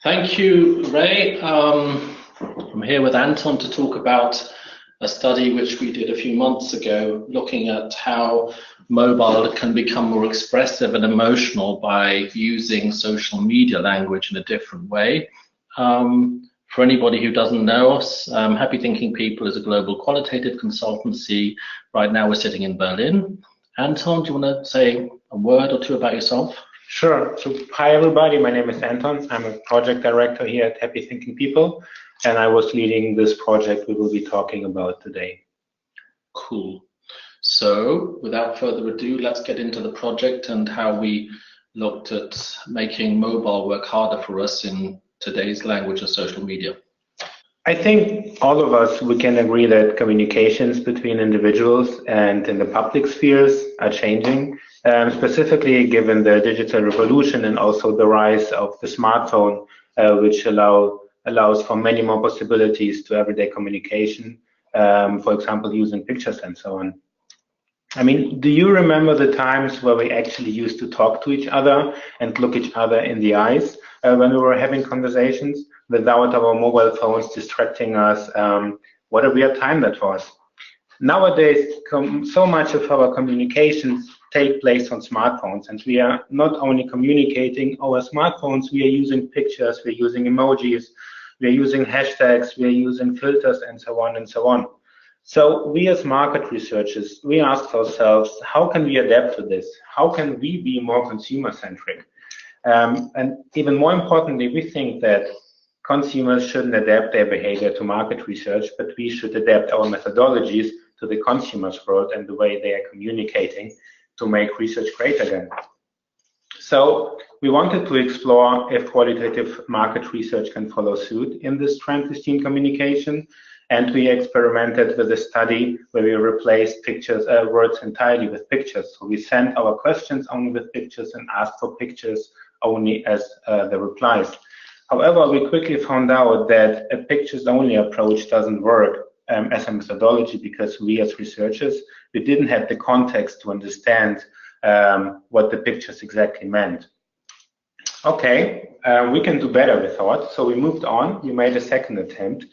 Thank you, Ray. I'm here with Anton to talk about a study which we did a few months ago, looking at how mobile can become more expressive and emotional by using social media language in a different way. For anybody who doesn't know us, Happy Thinking People is a global qualitative consultancy. Right now we're sitting in Berlin. Anton, do you want to say a word or two about yourself? Sure. So, hi everybody, my name is Anton. I'm a project director here at Happy Thinking People, and I was leading this project we will be talking about today. Cool. So, without further ado, let's get into the project and how we looked at making mobile work harder for us in today's language of social media. I think all of us, we can agree that communications between individuals and in the public spheres are changing. Specifically given the digital revolution and also the rise of the smartphone, which allows for many more possibilities to everyday communication, for example, using pictures and so on. I mean, do you remember the times where we actually used to talk to each other and look each other in the eyes when we were having conversations without our mobile phones distracting us? What a weird time that was. Nowadays, so much of our communications take place on smartphones, and we are not only communicating our smartphones, we are using pictures, we're using emojis, we're using hashtags, we're using filters, and so on and so on. So we as market researchers, we ask ourselves, how can we adapt to this? How can we be more consumer-centric? And even more importantly, we think that consumers shouldn't adapt their behavior to market research, but we should adapt our methodologies to the consumer's world and the way they are communicating to make research great again. So we wanted to explore if qualitative market research can follow suit in this trend with team communication, and we experimented with a study where we replaced words entirely with pictures. So we sent our questions only with pictures and asked for pictures only as the replies. However, we quickly found out that a pictures-only approach doesn't work as a methodology, because we as researchers, we didn't have the context to understand what the pictures exactly meant. Okay, we can do better, we thought. So we moved on, we made a second attempt.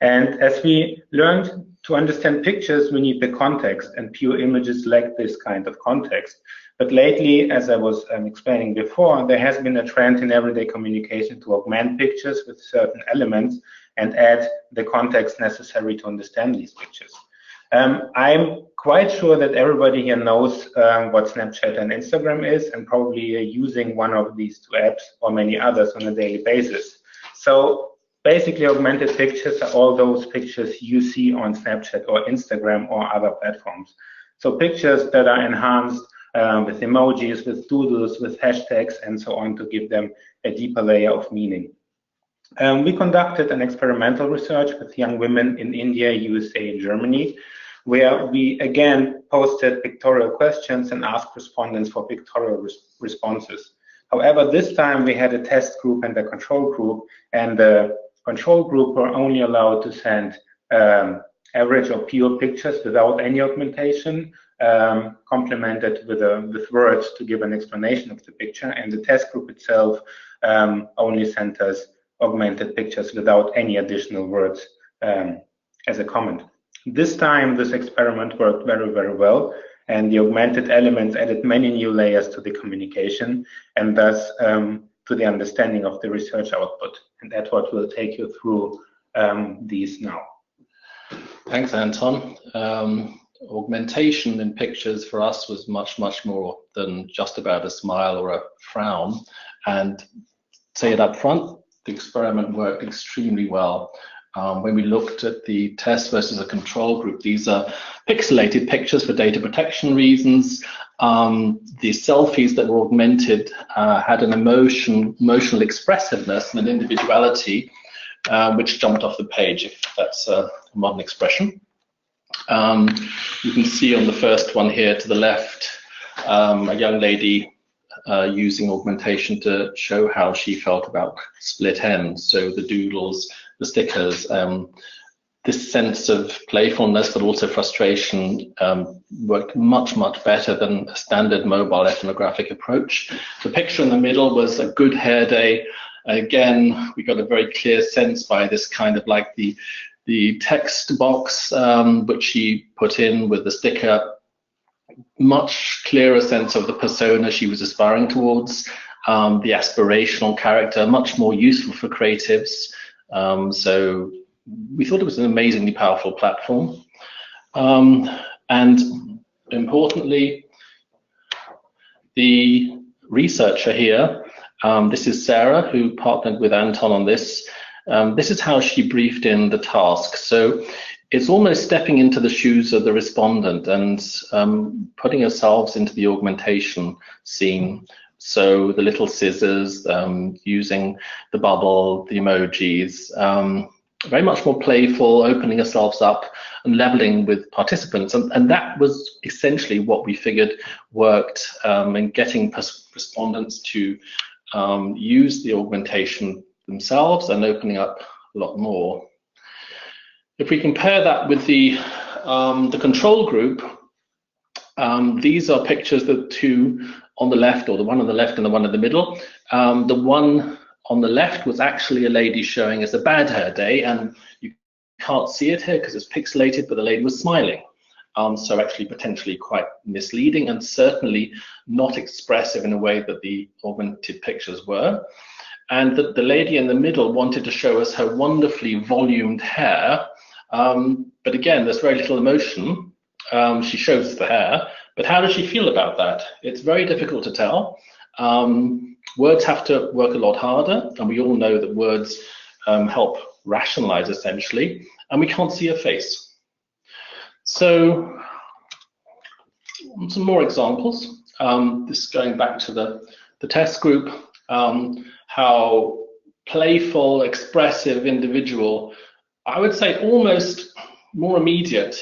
And as we learned to understand pictures, we need the context, and pure images lack this kind of context. But lately, as I was explaining before, there has been a trend in everyday communication to augment pictures with certain elements and add the context necessary to understand these pictures. I'm quite sure that everybody here knows what Snapchat and Instagram is, and probably using one of these two apps or many others on a daily basis. So basically, augmented pictures are all those pictures you see on Snapchat or Instagram or other platforms. So pictures that are enhanced with emojis, with doodles, with hashtags, and so on, to give them a deeper layer of meaning. We conducted an experimental research with young women in India, USA, and Germany, where we again posted pictorial questions and asked respondents for pictorial responses. However, this time we had a test group and a control group, and the control group were only allowed to send average or pure pictures without any augmentation, complemented with words to give an explanation of the picture, and the test group itself only sent us augmented pictures without any additional words as a comment. This time, this experiment worked very, very well, and the augmented elements added many new layers to the communication, and thus to the understanding of the research output. And that's what we'll take you through these now. Thanks, Anton. Augmentation in pictures for us was much, much more than just about a smile or a frown. And say it up front, the experiment worked extremely well. When we looked at the test versus a control group, these are pixelated pictures for data protection reasons. The selfies that were augmented had an emotional expressiveness and an individuality which jumped off the page, if that's a modern expression. You can see on the first one here to the left, a young lady using augmentation to show how she felt about split ends. So the doodles, the stickers, this sense of playfulness but also frustration worked much, much better than a standard mobile ethnographic approach. The picture in the middle was a good hair day Again, we got a very clear sense by this kind of like the text box which she put in with the sticker, much clearer sense of the persona she was aspiring towards, the aspirational character, much more useful for creatives. So we thought it was an amazingly powerful platform. And importantly, the researcher here, this is Sarah, who partnered with Anton on this. This is how she briefed in the task. So it's almost stepping into the shoes of the respondent and putting ourselves into the augmentation scene. So the little scissors, using the bubble, the emojis, very much more playful, opening ourselves up and leveling with participants. And that was essentially what we figured worked in getting respondents to use the augmentation themselves and opening up a lot more. If we compare that with the control group, these are pictures, the two on the left, or the one on the left and the one in the middle. The one on the left was actually a lady showing us a bad hair day, and you can't see it here because it's pixelated, but the lady was smiling. So actually potentially quite misleading and certainly not expressive in a way that the augmented pictures were. And the lady in the middle wanted to show us her wonderfully volumed hair, but again, there's very little emotion. She shows the hair, but how does she feel about that? It's very difficult to tell. Words have to work a lot harder, and we all know that words help rationalize essentially, and we can't see her face. So some more examples. This is going back to the test group, how playful, expressive, individual, I would say almost more immediate,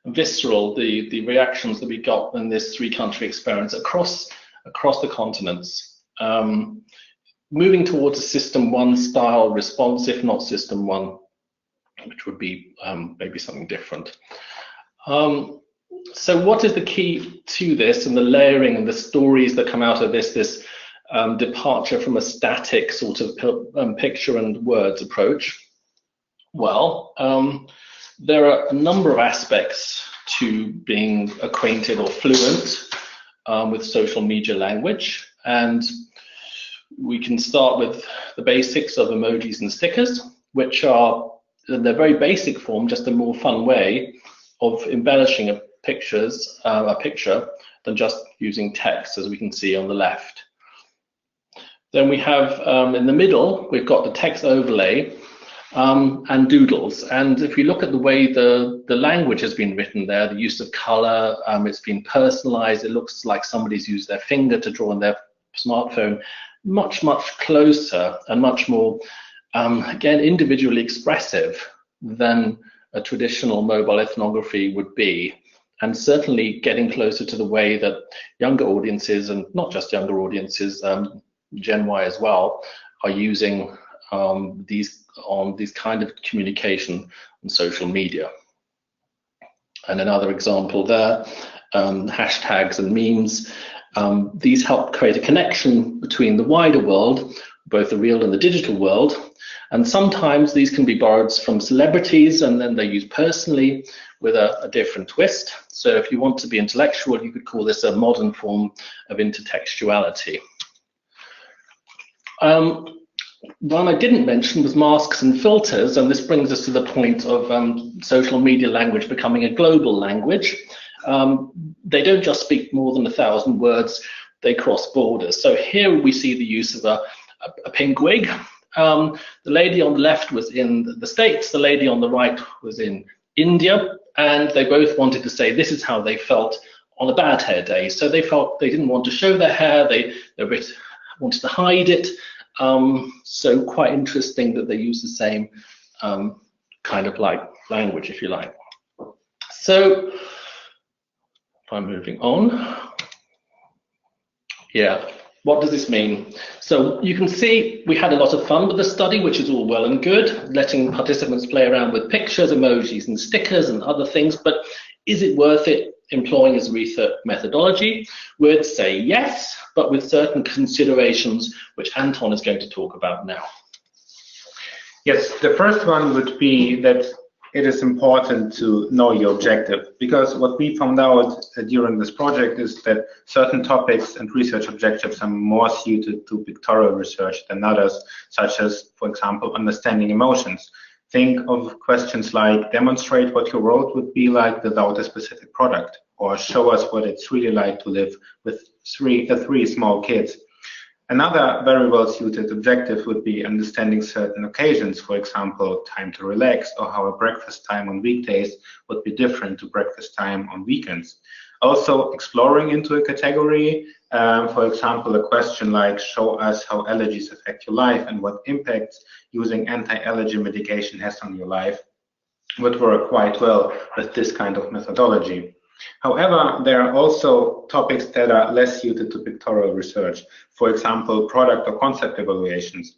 visceral, the reactions that we got in this 3-country experiment across the continents. Moving towards a system 1 style response, if not system 1, which would be maybe something different. So what is the key to this and the layering and the stories that come out of this departure from a static sort of picture and words approach? Well, there are a number of aspects to being acquainted or fluent with social media language, and we can start with the basics of emojis and stickers, which are in their very basic form just a more fun way of embellishing a picture than just using text, as we can see on the left. Then we have in the middle, we've got the text overlay and doodles. And if you look at the way the language has been written there, the use of color, it's been personalized. It looks like somebody's used their finger to draw on their smartphone. Much, much closer and much more, again, individually expressive than a traditional mobile ethnography would be, and certainly getting closer to the way that younger audiences, and not just younger audiences, Gen Y as well, are using these kind of communication on social media. And another example there, hashtags and memes. These help create a connection between the wider world, both the real and the digital world. And sometimes these can be borrowed from celebrities and then they're used personally with a different twist. So if you want to be intellectual, you could call this a modern form of intertextuality. One I didn't mention was masks and filters, and this brings us to the point of social media language becoming a global language. They don't just speak more than 1,000 words, they cross borders. So here we see the use of a pink wig. The lady on the left was in the States, the lady on the right was in India, and they both wanted to say this is how they felt on a bad hair day. So they felt they didn't want to show their hair, they wanted to hide it. So quite interesting that they use the same kind of like language, if you like. So if I'm moving on, yeah, what does this mean? So you can see we had a lot of fun with the study, which is all well and good, letting participants play around with pictures, emojis and stickers and other things, but is it worth it employing as research methodology, we'd say yes, but with certain considerations which Anton is going to talk about now. Yes, the first one would be that it is important to know your objective, because what we found out during this project is that certain topics and research objectives are more suited to pictorial research than others, such as, for example, understanding emotions. Think of questions like demonstrate what your world would be like without a specific product, or show us what it's really like to live with three small kids. Another very well suited objective would be understanding certain occasions, for example, time to relax, or how a breakfast time on weekdays would be different to breakfast time on weekends. Also, exploring into a category, for example, a question like show us how allergies affect your life and what impacts using anti-allergy medication has on your life, would work quite well with this kind of methodology. However, there are also topics that are less suited to pictorial research. For example, product or concept evaluations,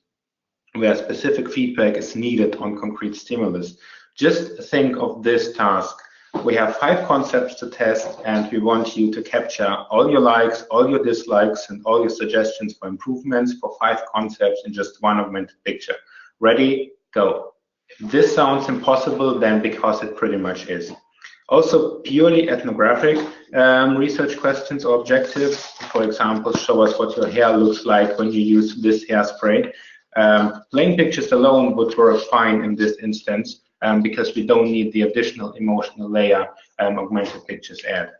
where specific feedback is needed on concrete stimulus. Just think of this task. We have 5 concepts to test, and we want you to capture all your likes, all your dislikes, and all your suggestions for improvements for 5 concepts in just one augmented picture. Ready? Go. If this sounds impossible, then because it pretty much is. Also, purely ethnographic research questions or objectives, for example, show us what your hair looks like when you use this hairspray. Plain pictures alone would work fine in this instance because we don't need the additional emotional layer augmented pictures add.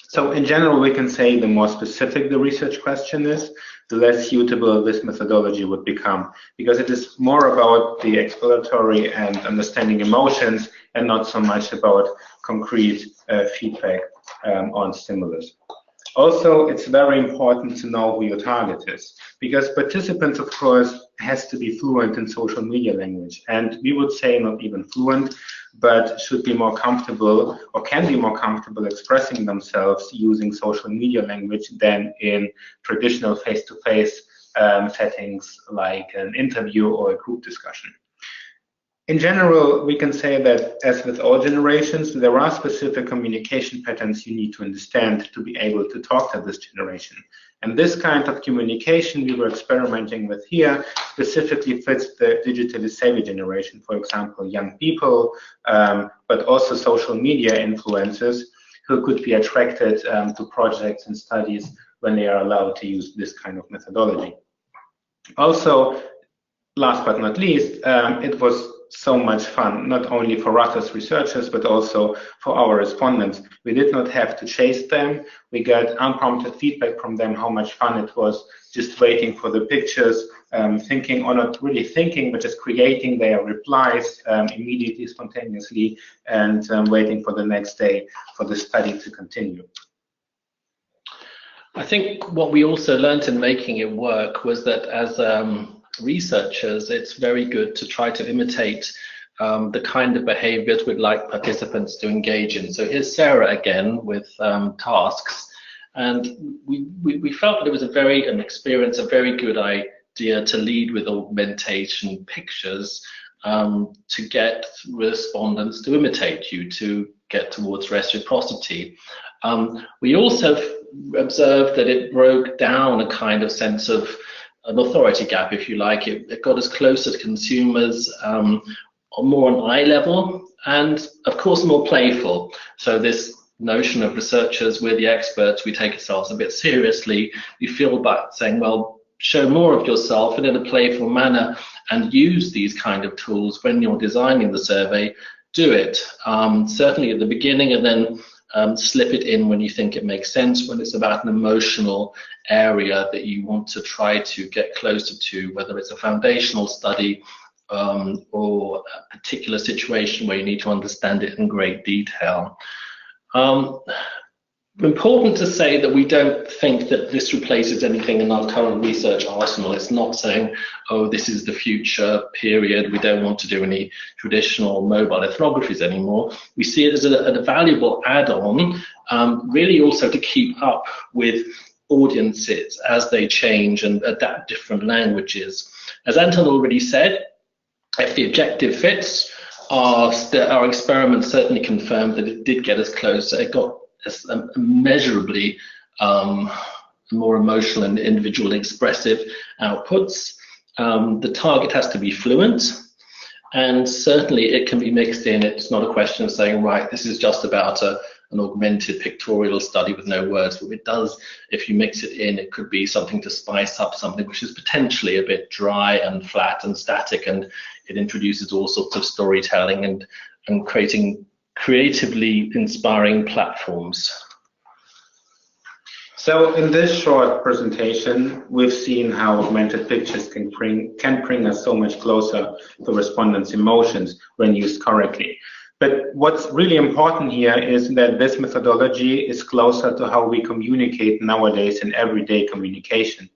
So in general, we can say the more specific the research question is, the less suitable this methodology would become, because it is more about the exploratory and understanding emotions and not so much about concrete feedback on stimulus. Also, it's very important to know who your target is, because participants, of course, has to be fluent in social media language, and we would say not even fluent, but should be more comfortable or can be more comfortable expressing themselves using social media language than in traditional face-to-face settings like an interview or a group discussion. In general, we can say that, as with all generations, there are specific communication patterns you need to understand to be able to talk to this generation. And this kind of communication we were experimenting with here specifically fits the digitally savvy generation, for example, young people, but also social media influencers who could be attracted to projects and studies when they are allowed to use this kind of methodology. Also, last but not least, it was so much fun, not only for us as researchers, but also for our respondents. We did not have to chase them. We got unprompted feedback from them how much fun it was just waiting for the pictures, thinking, or not really thinking, but just creating their replies immediately, spontaneously, and waiting for the next day for the study to continue. I think what we also learned in making it work was that as researchers, it's very good to try to imitate the kind of behaviors we'd like participants to engage in. So here's Sarah again with tasks, and we felt that it was a very good idea to lead with augmentation pictures to get respondents to imitate you, to get towards reciprocity. We also observed that it broke down a kind of sense of an authority gap, if you like. It got us closer to consumers, more on eye level, and of course more playful. So this notion of researchers, we're the experts, we take ourselves a bit seriously, we feel back saying, well, show more of yourself and in a playful manner, and use these kind of tools when you're designing the survey. Do it, certainly at the beginning, and then slip it in when you think it makes sense, when it's about an emotional area that you want to try to get closer to, whether it's a foundational study or a particular situation where you need to understand it in great detail. Important to say that we don't think that this replaces anything in our current research arsenal. It's not saying, oh, this is the future period, we don't want to do any traditional mobile ethnographies anymore. We see it as a valuable add-on, really also to keep up with audiences as they change and adapt different languages. As Anton already said, if the objective fits, our experiment certainly confirmed that it did get us closer. It got measurably more emotional and individual expressive outputs. The target has to be fluent, and certainly it can be mixed in. It's not a question of saying, right, this is just about an augmented pictorial study with no words. But it does, if you mix it in, it could be something to spice up something which is potentially a bit dry and flat and static, and it introduces all sorts of storytelling and creating creatively inspiring platforms. So in this short presentation, we've seen how augmented pictures can bring us so much closer to respondents' emotions when used correctly. But what's really important here is that this methodology is closer to how we communicate nowadays in everyday communication.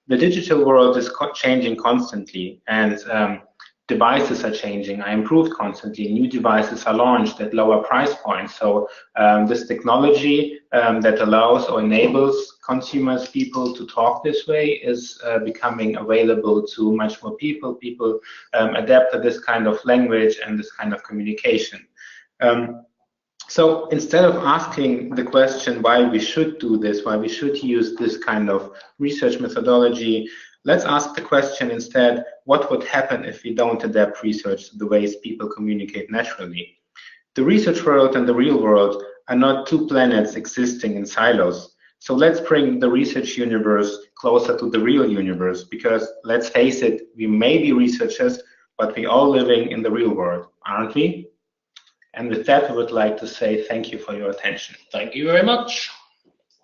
The digital world is changing constantly, and devices are changing, are improved constantly. New devices are launched at lower price points. So this technology that allows or enables consumers, people to talk this way is becoming available to much more people. People adapt to this kind of language and this kind of communication. So instead of asking the question why we should do this, why we should use this kind of research methodology, let's ask the question instead, what would happen if we don't adapt research to the ways people communicate naturally? The research world and the real world are not two planets existing in silos. So let's bring the research universe closer to the real universe, because let's face it, we may be researchers, but we're all living in the real world, aren't we? And with that, I would like to say thank you for your attention. Thank you very much.